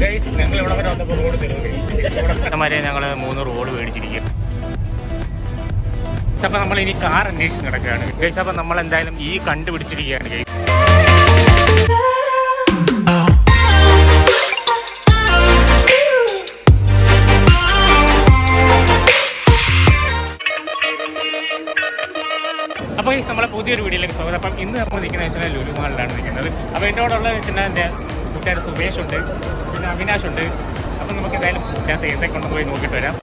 ഞങ്ങൾ ഇവിടെ വരെ വന്നപ്പോൾ റോഡ് തരുമാരെ ഞങ്ങൾ 3 റോഡ് മേടിച്ചിരിക്കുക. അപ്പം നമ്മൾ ഇനി കാർ അന്വേഷിച്ച് നടക്കുകയാണ് ഗൈസ്. അപ്പം നമ്മൾ എന്തായാലും ഈ കണ്ടുപിടിച്ചിരിക്കുകയാണ് ഗൈസ്. അപ്പോൾ ഈ നമ്മളെ പുതിയൊരു വീഡിയോയിലേക്ക് സ്വാഗതം. അപ്പം ഇന്ന് നമ്മൾ നിൽക്കുന്നത് വെച്ചാൽ ലുലു മാളിലാണ് നിൽക്കുന്നത്. അപ്പോൾ എൻ്റെ കൂടെ ഉള്ളത് വെച്ചാൽ എൻ്റെ കൂട്ടുകാർ സുബേഷ് ഉണ്ട്, പിന്നെ അവിനാഷ് ഉണ്ട്. അപ്പം നമുക്ക് എന്തായാലും ഇതിനകത്ത് എന്തൊക്കെ ഉണ്ടെന്ന് പോയി നോക്കിയിട്ട് വരാം.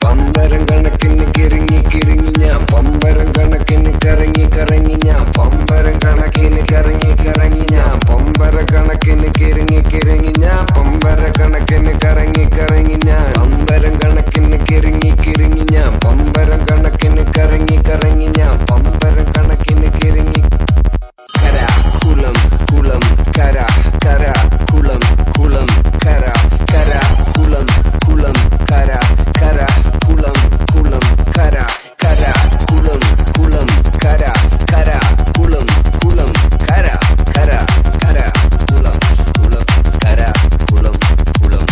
പമ്പരം കണക്കിന് കിറങ്ങി കിറങ്ങി ഞാൻ പമ്പരം കണക്കിന് കറങ്ങി കറങ്ങി ഞാൻ പമ്പരം കണക്കിന് കറങ്ങി കറങ്ങി ഞാൻ പമ്പര കണക്കിന് കിറങ്ങി കിറങ്ങി ഞാൻ പമ്പര കണക്കിന് കറങ്ങി കറങ്ങി ഞാൻ പമ്പരം കണക്കിന് കിറങ്ങി കിറങ്ങി ഞാൻ പമ്പരം കണക്കിന് കറങ്ങി കറങ്ങി ഞാൻ പമ്പരം കണക്കിന് കിറങ്ങി കര കുളം കുളം കര കര കുളം കുളം കര കര കുളം കുളം കര കര കുളം കുളം കര കര കുളം കുളം കര കര കുളം കുളം കര കര കര കുളം കുളം കര കുളം കുളം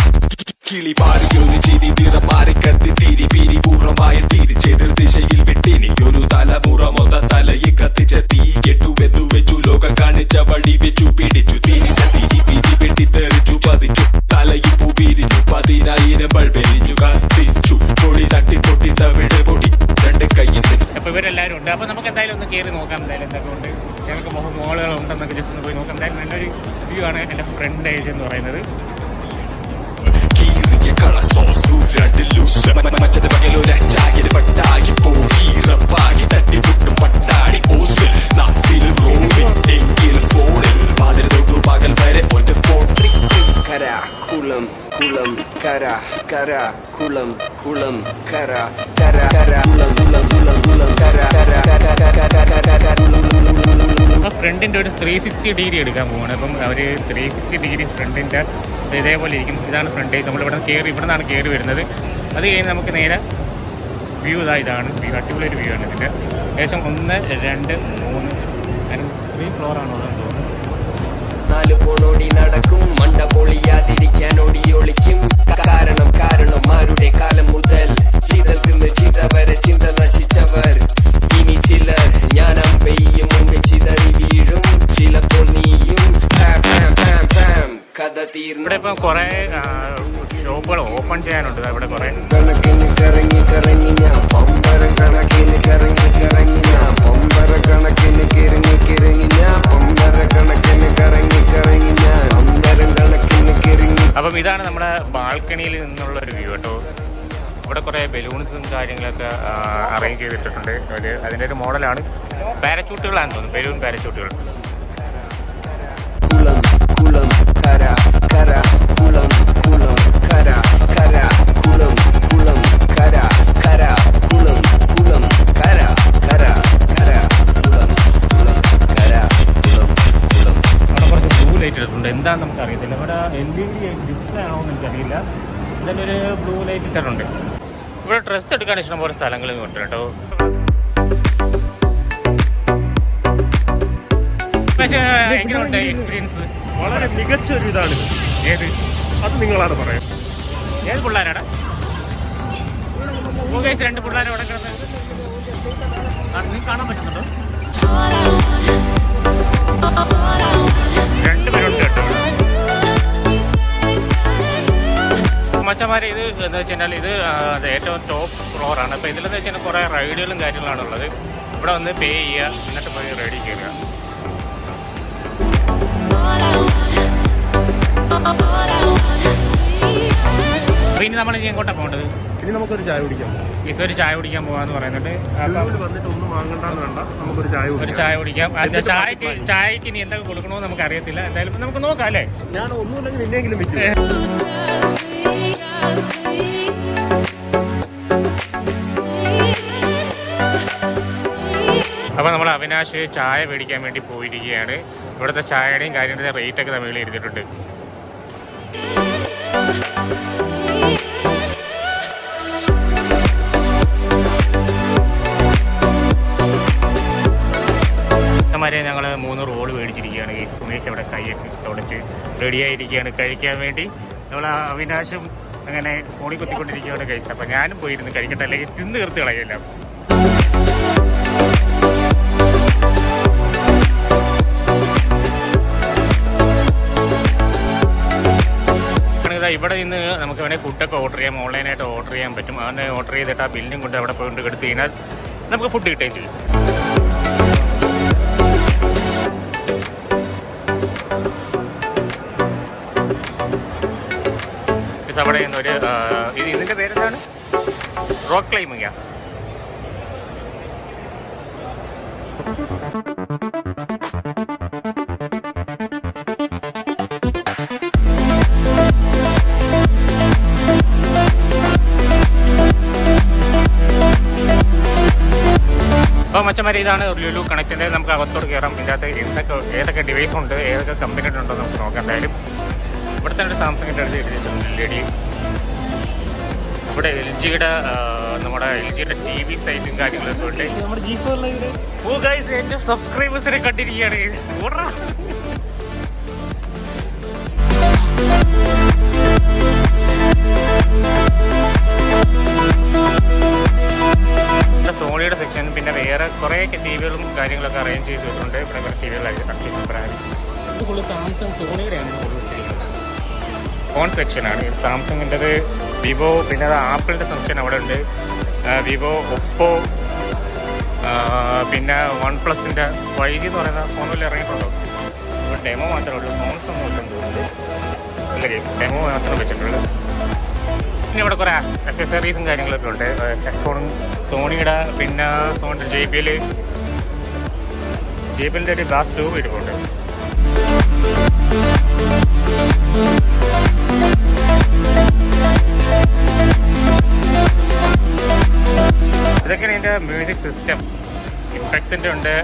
കിളി പാറിയൊരു ചിരി നിറ മാറി കത്തി തിരി പിരി പൂർണ്ണമായ തിരിച്ചെതിർ ദിശയിൽ വിട്ടെനിക്കൊരു തലമുറ മൊത്ത തലയെ കത്തിച്ച തീ കെട്ടുവെന്നു വെച്ചു ലോകം കാണിച്ച വഴി വെച്ചു പിടിച്ചു തിരിച്ച തിരി പിരി വെട്ടിത്തെറിച്ചു പതിച്ചു തലയിൽ പൂ പിരിഞ്ഞു 10,000 ബൾബെരിഞ്ഞു കത്തിച്ചു പൊടി തട്ടി പൊട്ടി തവിട് പൊടി രണ്ട് കയ്യിൽ. അപ്പോൾ ഇവരെല്ലാവരും ഉണ്ട്. അപ്പോൾ നമുക്ക് എന്തായാലും ഒന്ന് കയറി നോക്കാം എന്തായാലും എന്തൊക്കെ ഉണ്ട്. ഞങ്ങൾക്ക് മോളുകൾ ഉണ്ടെന്നൊക്കെ ജസ്റ്റ് ഒന്ന് പോയി നോക്കാം. എന്തായാലും നല്ലൊരു വ്യൂ ആണ് എൻ്റെ ഫ്രണ്ട് ഏജ് എന്ന് പറയുന്നത്. കുളം കുളം കര കര കുളം കുളം കര കര കര കുളം കുളം കുളം കുളം കര കര ഫ്രണ്ടിൻ്റെ ഒരു 360 ഡിഗ്രി എടുക്കാൻ പോവാണ്. അപ്പം അവർ 360 ഡിഗ്രി ഫ്രണ്ടിൻ്റെ ഇതേപോലെ ഇരിക്കും. ഇതാണ് ഫ്രണ്ട്. നമ്മളിവിടെ നിന്നാണ് കയറി വരുന്നത്. അത് കഴിഞ്ഞ് നമുക്ക് നേരെ വ്യൂ ഇതാണ് വ്യൂ. അടിപൊളിയൊരു വ്യൂ ആണ് ഇതിൻ്റെ. ഏകദേശം 1 2 3 3 ഫ്ലോറാണോ തോന്നുന്നു. 4 കോണോടി നടക്കും മണ്ട പൊളിയാതിരിക്കാൻ ഓടി ഒളിക്കും. കാരണം കാരണന്മാരുടെ കാലം മുതൽ ചിതൽ തിന്ന് ചിത വരെ ചിന്ത നശിച്ചവർ. ഇനി ചിലർ ഞാൻ അമ്പെയ്യും മുമ്പ് ചിതറി വീഴും. ചിലപ്പോൾ നീയും കഥ തീർന്നു. ഇവിടെ ഇപ്പം കുറേ ഷോപ്പുകൾ ഓപ്പൺ ചെയ്യാനുണ്ട്. ഇവിടെ കുറേ കണക്കിന് കറങ്ങി കറങ്ങി ഞാൻ പമ്പരം കണക്കിന് കറങ്ങി കറങ്ങി ഞാൻ പമ്പര കണക്കിന് കിറങ്ങി കിറങ്ങി ഞാൻ പമ്പര കണക്കിന് കറങ്ങി കറങ്ങി ഞാൻ പമ്പരം കണക്കിന് കിറങ്ങി. അപ്പം ഇതാണ് നമ്മുടെ ബാൽക്കണിയിൽ നിന്നുള്ള ഒരു വ്യൂ കേട്ടോ. ഇവിടെ കുറേ ബലൂൺസും കാര്യങ്ങളൊക്കെ അറേഞ്ച് ചെയ്തിട്ടുണ്ട്. അതിൻ്റെ ഒരു മോഡലാണ്. പാരച്യൂട്ടുകളാണെന്ന് തോന്നുന്നു, ബലൂൺ പാരച്യൂട്ടുകൾ. കുളം കുളം കര കര കുളം കുളം കര കര കുളം കുളം കര കര കുളം കുളം കര കര കര കുളം കുളം കര കുളം കുളം. അവിടെ കുറച്ച് ബ്ലൂ ലൈറ്റ് ഇട്ടിട്ടുണ്ട്. എന്താണെന്ന് നമുക്ക് അറിയത്തില്ല. ഇവിടെ LED ഡിസ്പ്ലേ ആണോ എന്ന് എനിക്കറിയില്ല. ഇതിലൊരു ബ്ലൂ ലൈറ്റ് ഇട്ടിട്ടുണ്ട്. ഇവിടെ ഡ്രസ്സ് എടുക്കാൻ ഇഷ്ടംപോലെ സ്ഥലങ്ങളിൽ ഉണ്ട് കേട്ടോ. പക്ഷേ എങ്ങനെയുണ്ട് എക്സ്പീരിയൻസ്? വളരെ മികച്ച ഒരു ഇതാണ്. ഏത് അത് നിങ്ങളാണ് പറയാം. ഏത് പിള്ളേരാണ്? 2 പിള്ളേരെ അവിടെ കിടന്നത് നിങ്ങൾക്ക് കാണാൻ പറ്റുന്നുണ്ടോ? 2 പേരുണ്ട് കേട്ടോ. മച്ചന്മാരെ ഇത് എന്താ വെച്ച് കഴിഞ്ഞാൽ ഇത് ഏറ്റവും ടോപ്പ് ഫ്ലോറാണ്. അപ്പോൾ ഇതിലെന്ന് വെച്ച് കഴിഞ്ഞാൽ കുറേ റൈഡുകളും കാര്യങ്ങളാണ് ഉള്ളത്. ഇവിടെ വന്ന് പേ ചെയ്യുക, എന്നിട്ട് പോയി റൈഡിൽ കയറുക. അപ്പോൾ ഇനി നമ്മൾ ഇനി എങ്ങോട്ടാണ് പോകേണ്ടത്? ഇനി നമുക്കൊരു ചായ കുടിക്കാം. ഇതൊരു ചായ കുടിക്കാൻ പോകാമെന്ന് പറയുന്നുണ്ട്. വന്നിട്ട് ഒന്നും വാങ്ങണ്ടെന്ന് വേണ്ട, നമുക്കൊരു ചായ കുടിക്കാം. ചായക്ക് ഇനി എന്തൊക്കെ കൊടുക്കണമെന്ന് നമുക്ക് അറിയത്തില്ല. എന്തായാലും നമുക്ക് നോക്കാം അല്ലേ. ഞാൻ ഒന്നുമില്ലെങ്കിൽ നിന്നെങ്കിലും വിൽക്കും. അപ്പോൾ നമ്മൾ അവിനാശ് ചായ മേടിക്കാൻ വേണ്ടി പോയിരിക്കുകയാണ്. ഇവിടുത്തെ ചായയുടെയും കാര്യങ്ങളുടെയും റേറ്റൊക്കെ തമ്മിൽ എഴുതിയിട്ടുണ്ട്. ഞങ്ങൾ 3 റോള് മേടിച്ചിരിക്കുകയാണ്. സുമേഷ് അവിടെ അവിടെ കൈയൊക്കെ തുടച്ച് റെഡിയായിരിക്കുകയാണ് കഴിക്കാൻ വേണ്ടി. നമ്മൾ അവിനാശും അങ്ങനെ ഫോണിൽ കുത്തിക്കൊണ്ടിരിക്കുകയാണ് കഴിച്ചത്. അപ്പോൾ ഞാനും പോയിരുന്നു കഴിക്കട്ടെ, അല്ലെങ്കിൽ തിന്ന് തീർത്ത് കളയല്ല. ഇവിടെ നിന്ന് നമുക്ക് വേണമെങ്കിൽ ഫുഡൊക്കെ ഓർഡർ ചെയ്യാം, ഓൺലൈനായിട്ട് ഓർഡർ ചെയ്യാൻ പറ്റും. അങ്ങനെ ഓർഡർ ചെയ്തിട്ട് ആ ബില്ലും കൊണ്ട് അവിടെ പോയിട്ട് എടുത്ത് കഴിഞ്ഞാൽ നമുക്ക് ഫുഡ് കിട്ടുകയും ചെയ്യും. അവിടെ ഒരു ഇതിൻ്റെ പേരെന്താണ്? റോക്ക് ക്ലൈമ്പിങ്ങാ. അപ്പോൾ മച്ചന്മാരെ ഇതാണ് ലുലു കണക്റ്റിൻ്റെ. നമുക്ക് അകത്തോട് കയറാം. ഇതിൻ്റെ അകത്ത് ഏതൊക്കെ ഡിവൈസ് ഉണ്ട്, ഏതൊക്കെ കമ്പനിയുടെ ഉണ്ടോ നമുക്ക് നോക്കാം. എന്തായാലും ഇവിടെ തന്നെ ഒരു സാംസങ്ങിൻ്റെ അടുത്ത് എഴുതിയിട്ടുണ്ട് LED. ഇവിടെ നമ്മുടെ എൽ ജിയുടെ TV സൈറ്റും കാര്യങ്ങളൊക്കെ ഉണ്ട്. ഓ ഗൈസ്, എൻ്റെ സബ്സ്ക്രൈബേഴ്സിനെ കണ്ടിരിക്കുകയാണ്. സോണിയുടെ സെക്ഷൻ, പിന്നെ വേറെ കുറേ ടിവികളും കാര്യങ്ങളൊക്കെ അറേഞ്ച് ചെയ്തിട്ടുണ്ട്. ഇവിടെ കുറേ ടിവികളായിരിക്കും ബ്രാൻഡ്. ഇത് ഫുള്ള് സാംസങ് സോണിയുടെയാണ് കൂടുതൽ വെച്ചിരിക്കുന്നത്. ഫോൺ സെക്ഷനാണ് സാംസങ്ങിൻ്റെത്. വിവോ, പിന്നെ അത് ആപ്പിളിൻ്റെ സെക്ഷൻ അവിടെ ഉണ്ട്. വിവോ, ഒപ്പോ, പിന്നെ OnePlusൻ്റെ 5G എന്ന് പറയുന്ന ഫോണിൽ ഇറങ്ങിയിട്ടുണ്ടോ? ഇപ്പോൾ ഡെമോ മാത്രമേ ഉള്ളൂ, ഫോൺസ് ഒന്നും വെക്കാൻ തോന്നുന്നു. അല്ല കേസ്, ഡെമോ മാത്രമേ വെച്ചിട്ടുള്ളൂ. പിന്നെ ഇവിടെ കുറേ അക്സസറീസും കാര്യങ്ങളൊക്കെ ഉണ്ട്. ഹെഡ്ഫോണും സോണിയുടെ, പിന്നെ സോണിയുടെ JBLൻ്റെ ഒരു ഗ്ലാസ് ട്യൂബ് ഇരിപ്പുണ്ട്. ഇതൊക്കെയാണ് ഇതിൻ്റെ മ്യൂസിക് സിസ്റ്റം. ഇംപെക്സിൻ്റെ ഉണ്ട്,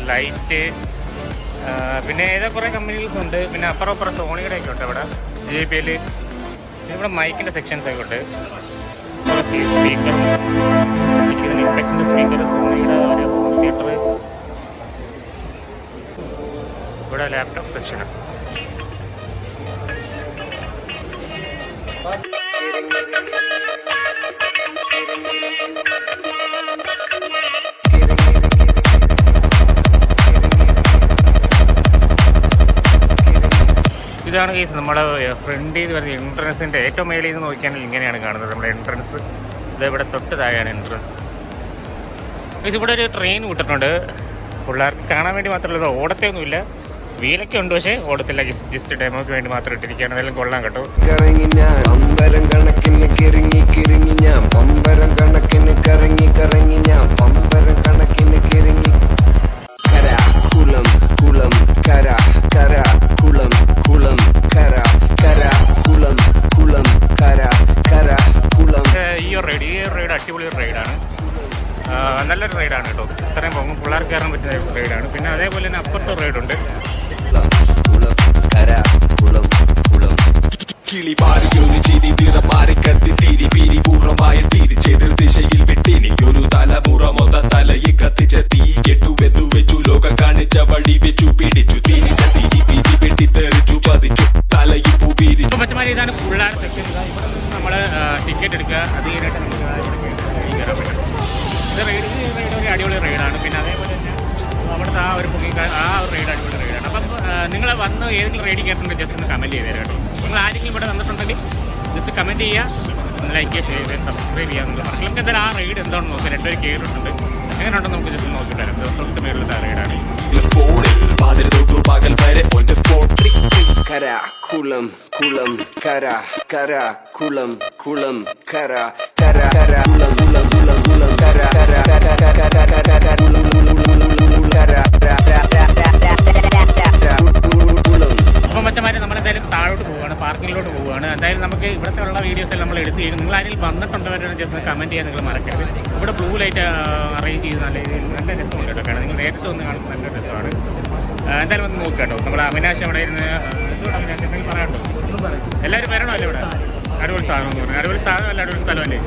ലൈറ്റ്, പിന്നെ ഏതോ കുറേ കമ്പനീസ് ഉണ്ട്. പിന്നെ അപ്പുറം സോണിയുടെ ഒക്കെ ഉണ്ട്. ഇവിടെ JBL, ഇവിടെ മൈക്കിൻ്റെ സെക്ഷൻസ് ഒക്കെ ഉണ്ട്. സ്പീക്കറും ഇംപെക്സിൻ്റെ സ്പീക്കർ, സോണിയുടെ ഒരു ഹോം തിയേറ്റർ, ഇവിടെ ലാപ്ടോപ്പ് സെക്ഷനാണ്. ഇതാണ് കേസ് നമ്മുടെ ഫ്രണ്ടിൽ നിന്ന് വരുന്ന എൻട്രൻസിൻ്റെ ഏറ്റവും മേളിൽ നിന്ന് നോക്കിയാണെങ്കിൽ ഇങ്ങനെയാണ് കാണുന്നത് നമ്മുടെ എൻട്രൻസ്. ഇത് ഇവിടെ തൊട്ട് താഴെയാണ് എൻട്രൻസ്. കേസ് ഇവിടെ ഒരു ട്രെയിൻ വിട്ടിട്ടുണ്ട്. പിള്ളേർക്ക് കാണാൻ വേണ്ടി മാത്രമല്ല, ഓടത്തെ ഒന്നുമില്ല, വീലൊക്കെ ഉണ്ട്, പക്ഷേ ഓടത്തില്ല. ജസ്റ്റ് ഡെമോക്ക് വേണ്ടി മാത്രം ഇട്ടിരിക്കുകയാണ്. അതെല്ലാം കൊള്ളാം കേട്ടോ. പമ്പരം കണക്കിന് കിറങ്ങി കിറങ്ങി ഞാൻ, പമ്പരം കണക്കിന് കറങ്ങി കറങ്ങി ഞാൻ, പമ്പരം കണക്കിന് കിറങ്ങി. കര കുളം കുളം കര, കര കുളം കുളം കര, കര കുളം കുളം കര, കര കുളം. ഈ ഒരു റൈഡ് അടിപൊളി ഒരു റൈഡാണ്. നല്ലൊരു റൈഡാണ് കേട്ടോ. ഇത്രയും പോകുമ്പോൾ പിള്ളേർക്ക് കയറാൻ പറ്റുന്ന റൈഡാണ്. പിന്നെ അതേപോലെ തന്നെ അപ്പുറത്തെ റൈഡുണ്ട്. കിളി പാറിയൊരു ചിരി നിറമാറി കത്തി തിരി പിരി പൂർണ്ണമായ തിരിച്ചെതിർ ദിശയിൽ വിട്ടെനിക്കൊരു തലമുറ മൊത്ത തലയെ കത്തിച്ച തീ കെട്ടുവെന്നു വെച്ചു ലോകം കാണിച്ച വഴി വെച്ചു പിടിച്ചു തിരിച്ച തിരി പിരി വെട്ടിത്തെറിച്ചു പതിച്ചു തലയിൽ പൂവിരി. ഇതാണ് പിള്ളേർ സെക്ഷൻ. നമ്മൾ ടിക്കറ്റ് എടുക്കുക, അത് കഴിഞ്ഞിട്ട് നമുക്ക് കയറാൻ പറ്റും. ഇത് റൈഡ് ഒരു അടിപൊളി റൈഡാണ്. പിന്നെ അതേപോലെ തന്നെ അവിടുത്തെ ആ ഒരു റൈഡ് അടിപൊളി റൈഡാണ്. അപ്പം നിങ്ങൾ വന്ന് ഏതെങ്കിലും റൈഡിങ് കയറ്റുന്നുണ്ടെങ്കിൽ ജസ്റ്റ് ഒന്ന് കമൻറ്റ് ചെയ്ത് തരാം കേട്ടോ. നിങ്ങൾ ആരെങ്കിലും ഇവിടെ വന്നിട്ടുണ്ടെങ്കിൽ ജസ്റ്റ് കമൻറ്റ് ചെയ്യുക, ലൈക്ക് ചെയ്യുക, ഷെയർ ചെയ്യുക, സബ്സ്ക്രൈബ് ചെയ്യുക എന്നുള്ളത്. നമുക്ക് എന്തായാലും ആ റൈഡ് എന്താണെന്ന് നോക്കാം. രണ്ടുപേർ കയറിയിട്ടുണ്ട്, എങ്ങനെയുണ്ടെന്ന് നമുക്ക് ജസ്റ്റ് നോക്കി തരാം. തൊട്ട് മേളിലത്തെ ആ റൈഡാണ്. കര കുളം കുളം കര, കര കുളം കുളം കര, കര കര കുളം കുളം കുളം കുളം കര, കര കര കര കര കര കുളം കുളം കുളം കര. അപ്പോൾ മച്ചന്മാരെ നമ്മളെന്തായാലും താഴോട്ട് പോവുകയാണ്, പാർക്കിങ്ങിലോട്ട് പോവുകയാണ്. എന്തായാലും നമുക്ക് ഇവിടുത്തെ ഉള്ള വീഡിയോസ് എല്ലാം നമ്മൾ എടുത്ത് ചെയ്യും. നിങ്ങൾ ആരെങ്കിലും വന്നിട്ടുണ്ടവരാണ് ജസ്റ്റ് കമൻറ്റ് ചെയ്യാൻ നിങ്ങൾ മറക്കരുത്. ഇവിടെ ബ്ലൂ ലൈറ്റ് അറേഞ്ച് ചെയ്ത് നല്ല രസമുണ്ട് കേട്ടോ. കാരണം നിങ്ങൾ നേരിട്ട് വന്ന് കാണുമ്പോൾ നല്ല രസമാണ്. എന്തായാലും വന്ന് നോക്കുക കേട്ടോ. നമ്മുടെ അവിനാശം അവിടെ ഇരുന്ന് അവിനാശം എന്തെങ്കിലും പറയാനുണ്ടോ? എല്ലാവരും വരണോ അല്ലേ ഇവിടെ? അടിപൊളി സാധനം എന്ന് പറഞ്ഞു. അടിപൊളി സാധനം അല്ല, അടിപൊളി സ്ഥലമല്ലേ?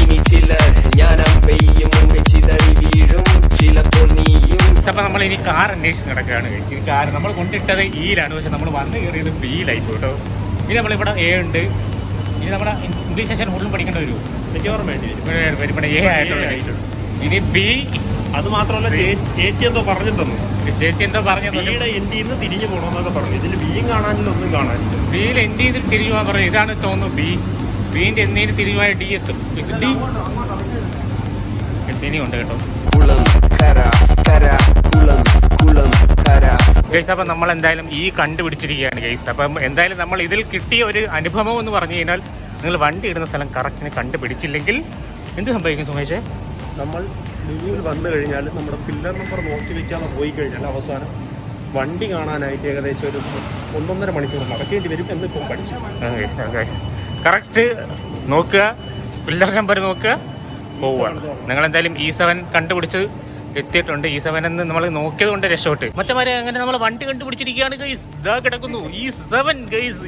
ഇനി ചിലർ ജ്ഞാനം പെയ്യും മുമ്പ് ചിതറി വീഴും ചിലപ്പോൾ നീയും. അപ്പൊ നമ്മൾ ഇനി കാർ അന്വേഷിച്ച് നടക്കുകയാണ്. ഈ കാർ നമ്മൾ കൊണ്ടിട്ടത് ഈലാണ്, പക്ഷെ നമ്മൾ വന്ന് കയറിയത് ബിയിലായി കേട്ടോ. ഇനി നമ്മളിവിടെ എ ഉണ്ട്, ഇനി നമ്മുടെ ഇംഗ്ലീഷ് സെഷൻ കൂടുതലും പഠിക്കേണ്ട വരുമോ? മിക്കവാറും വേണ്ടി വരും. ഇവിടെ എ ആയിട്ടുള്ള ഇനി ബി. അത് മാത്രമല്ല ചേച്ചി എന്തോ പറഞ്ഞു തന്നു. ചേച്ചി എന്തോ പറഞ്ഞു ബിയുടെ എൻഡിൽ നിന്ന് തിരിഞ്ഞു പോകണമെന്നൊക്കെ പറഞ്ഞു. ഇതിൽ ബിയും കാണാനില്ല, ഒന്നും കാണാനില്ല. ബിയിൽ എൻഡ് ചെയ്തിട്ട് തിരിഞ്ഞു പോകാൻ പറഞ്ഞു. ഇതാണ് തോന്നുന്നു ബി. ബിന്റെ എന്നതിന് തിരിഞ്ഞുപോയ ഡി എത്തും. ഡി ഇനിയുണ്ട് കേട്ടോ. കുളം കര കര കുളം കുളം കര. ഗൈസ് അപ്പം നമ്മൾ എന്തായാലും ഈ കണ്ടുപിടിച്ചിരിക്കുകയാണ് ഗൈസ്. അപ്പം എന്തായാലും നമ്മൾ ഇതിൽ കിട്ടിയ ഒരു അനുഭവം എന്ന് പറഞ്ഞു കഴിഞ്ഞാൽ, നിങ്ങൾ വണ്ടി ഇടുന്ന സ്ഥലം കറക്റ്റിന് കണ്ടുപിടിച്ചില്ലെങ്കിൽ എന്ത് സംഭവിക്കും സുമേഷേ? നമ്മൾ ലുലുവിൽ വന്നു കഴിഞ്ഞാൽ നമ്മുടെ പില്ലർ നമ്പർ നോക്കി വെക്കാതെ പോയി കഴിഞ്ഞാൽ അവസാനം വണ്ടി കാണാനായിട്ട് ഏകദേശം ഒരു 1.5 മണിക്കൂർ നടക്കേണ്ടി വരും എന്ന് ഇപ്പം പഠിച്ചു. കറക്റ്റ് നോക്കുക, പില്ലർ നമ്പർ നോക്കുക, പോവുക. നിങ്ങൾ എന്തായാലും E7 കണ്ടുപിടിച്ച് എത്തിയിട്ടുണ്ട്. E7 എന്ന് നമ്മൾ നോക്കിയത് കൊണ്ട് രക്ഷോട്ട്. മറ്റന്മാരെ അങ്ങനെ നമ്മൾ വണ്ടി കണ്ടുപിടിച്ചിരിക്കുകയാണ് ഗൈസ്. ഇതാ കിടക്കുന്നു E7 ഗൈസ്.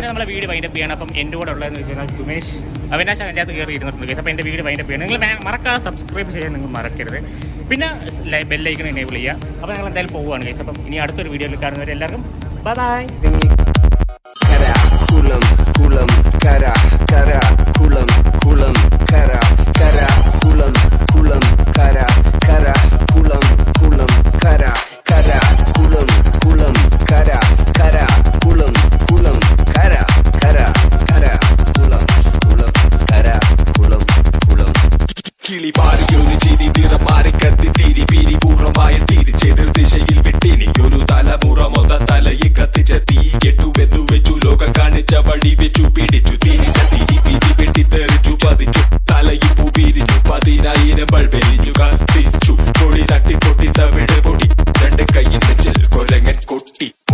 നമ്മളെ വീട് വൈൻഡപ്പ് ചെയ്യണം. അപ്പം എൻ്റെ കൂടെ ഉള്ളതെന്ന് വെച്ച് കഴിഞ്ഞാൽ സുമേഷ്, അവിനാശം അതിൻ്റെ അകത്ത് കയറി ഇരുന്നിട്ടുണ്ട് ഗൈസ്. അപ്പം എൻ്റെ വീട് വൈൻഡപ്പ് ചെയ്യണം. നിങ്ങൾ മറക്കാതെ സബ്സ്ക്രൈബ് ചെയ്യാൻ നിങ്ങൾ മറക്കരുത്. പിന്നെ ബെല്ലൈക്കൺ എനേബിൾ ചെയ്യുക. അപ്പോൾ ഞങ്ങൾ എന്തായാലും പോവുകയാണ് ഗൈസ്. അപ്പം ഇനി അടുത്തൊരു വീഡിയോയിൽ കാണുന്നവരെ എല്ലാവർക്കും ബൈ ബൈ. കുളം കുളം കര കര കുളം കുളം കര കര കുളം കുളം കര കര കുളം കുളം കര കര കുളം കുളം കര കര കുളം കുളം കര കര കര കുളം കുളം കര കുളം കുളം. കിളി പാറിയൊരു ചിരി നിറം മാറി കത്തി തിരി പിരി പൂർണ്ണമായ തിരിച്ചെതിർ ദിശയിൽ വിട്ടെനിക്കൊരു തലമുറ മൊത തലയിൽ കത്തിച്ച തീ കെട്ടുവെന്നു വെച്ചു ലോകം കാണിച്ച വഴി വെച്ചു പിടിച്ചു തിരിച്ച തിരി പിരി വെട്ടി തെറിച്ചു പതിച്ചു തലയിൽ പൂ പിരിഞ്ഞു 10,000 ബൾബെരിഞ്ഞു.